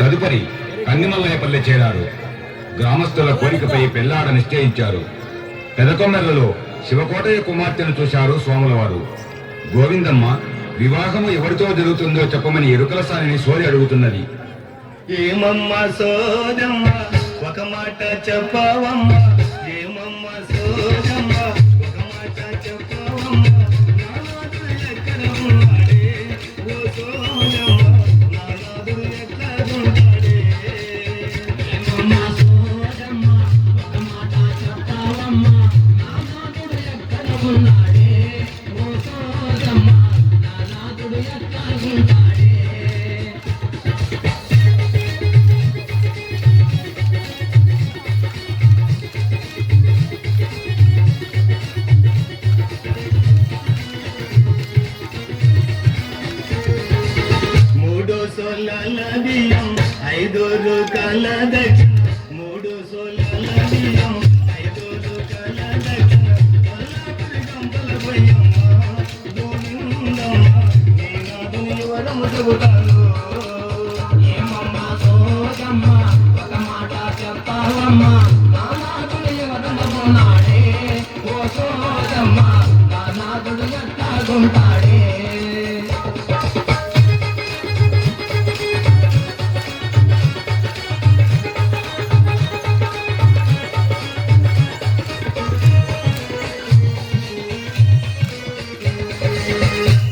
తదుపరి కందిమల్లయ్యపల్లె చేరారు. గ్రామస్తుల కోరికపై పెళ్లాడ నిశ్చయించారు. పెదకొమ్మెర్లలో శివకోటయ్య కుమార్తెను చూశారు సోముల వారు. గోవిందమ్మ వివాహము ఎవరితో జరుగుతుందో చెప్పమని ఎరుకల సానిని సోరి అడుగుతున్నది. ఏమమ్మ సోదమ్మ ఒక మాట చెప్పవమ్మ, ఏమమ్మ సోదమ్మ ఒక మాట చెప్పవమ్మ, నానాదుడు ఎక్కడ ఉన్నాడే ఓ సోదమ్మ, నానాదుడు ఎక్కడ ఉన్నాడే. ఏమమ్మ సోదమ్మ ఒక మాట చెప్పవమ్మ, నానాదుడు ఎక్కడ ఉన్నాడే ఓ సోదమ్మ, నానాదుడు ఎక్కడ ఉన్నాడే. సోలాల బియ్యం 5 రూపాయల దక్షిణ, 3 సోలాల బియ్యం 5 రూపాయల దక్షిణ, కొల్లాపురి గంపల పోయమ్మ గోవిందమ్మ, నేనాదుని వరము చెబుతాను. ఏమమ్మ సోదమ్మ ఒక మాట చెప్పవమ్మ, నానాదుడు ఎవరున్నాడే ఓ సోదమ్మ, నానాదుడు ఎట్లాగుంటాడే.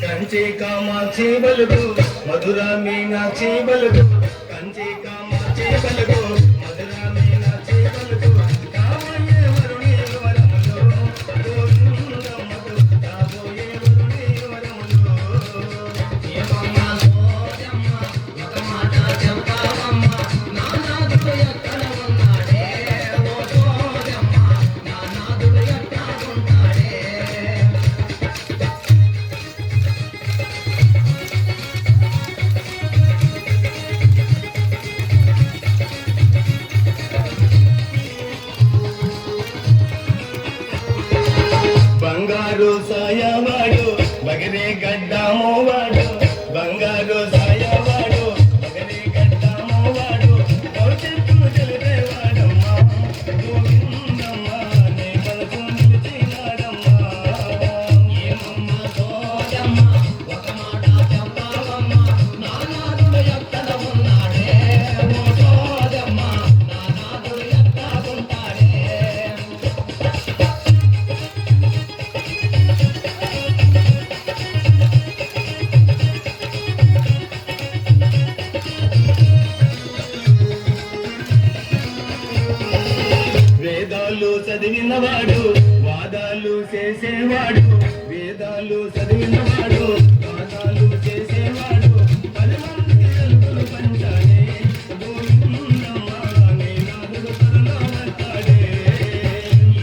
కంచి కామాక్షి బలుగు మధుర మీనాక్షి బలుగు, కంచి కామాక్షి బలుగు మధుర మీనాక్షి బలుగు, కాబోయే వరుణి వరములో గోవిందమ్మకు, కాబోయే వరుణి వరములో. ఏమమ్మ సోదమ్మ ఒక మాట చెప్పవమ్మ, నానాదుడు ఎక్కడ ఉన్నాడే ఓ సోదమ్మ, నానాదుడు ఎట్లాగుంటాడే. బంగారు సాయవాడు బగరే గడ్డాము వాడు, బంగారు సాయవాడు బగరే గడ్డాము వాడు, భవిష్యత్తు తెలిపేవాడమ్మ గోవిందమ్మ, నీ మనసు నిలిచినాడమ్మ. ఏమమ్మ సోదమ్మ ఒక మాట చెప్పవమ్మ, నానాదుడు ఎక్కడ ఉన్నాడే ఓ సోదమ్మ, నానాదుడు ఎట్లాగుంటాడే. వేదాలు చదివినవాడు వాదాలు చేసేవాడు, వేదాలు చదివినవాడు వాదాలు చేసేవాడు, 10 మందికి ఎలుకలు పంచాడే గోవిందమ్మ, నేనాదుడు త్వరలో వస్తాడే.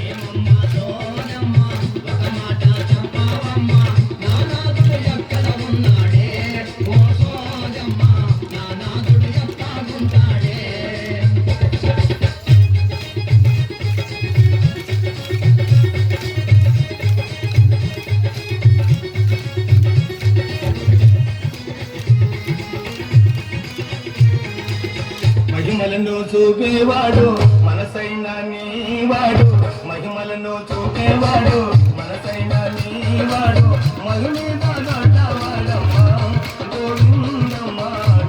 ఏమమ్మ సోదమ్మ ఒక మాట చెప్పవమ్మ, నానాదుడు ఎక్కడ ఉన్నాడే ఓ సోదమ్మ, నానాదుడు ఎట్లాగుంటాడే. మహిమలను చూపేవాడు మనసైన నీవాడు, మహిమలను చూపేవాడు మనసైన నీవాడు, మహిళ వాడమ్మ గోవిందమ్మ,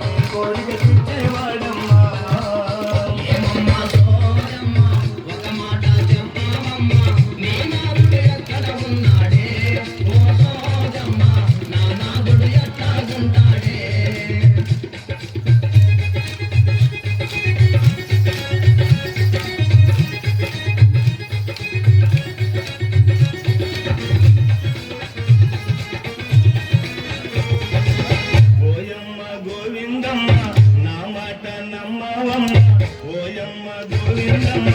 నీ కోరిక తీర్చేవాడమ్మ. ఏమమ్మ సోదమ్మ ఒక మాట చెప్పవమ్మ, నానాదుడు ఎక్కడ ఉన్నాడే ఓ సోదమ్మ, నానాదుడు ఎట్లాగుంటాడే. ఓయమ్మ గోవిందమ్మ నా మాట నమ్మవమ్మ, ఓయమ్మ గోవిందమ్మ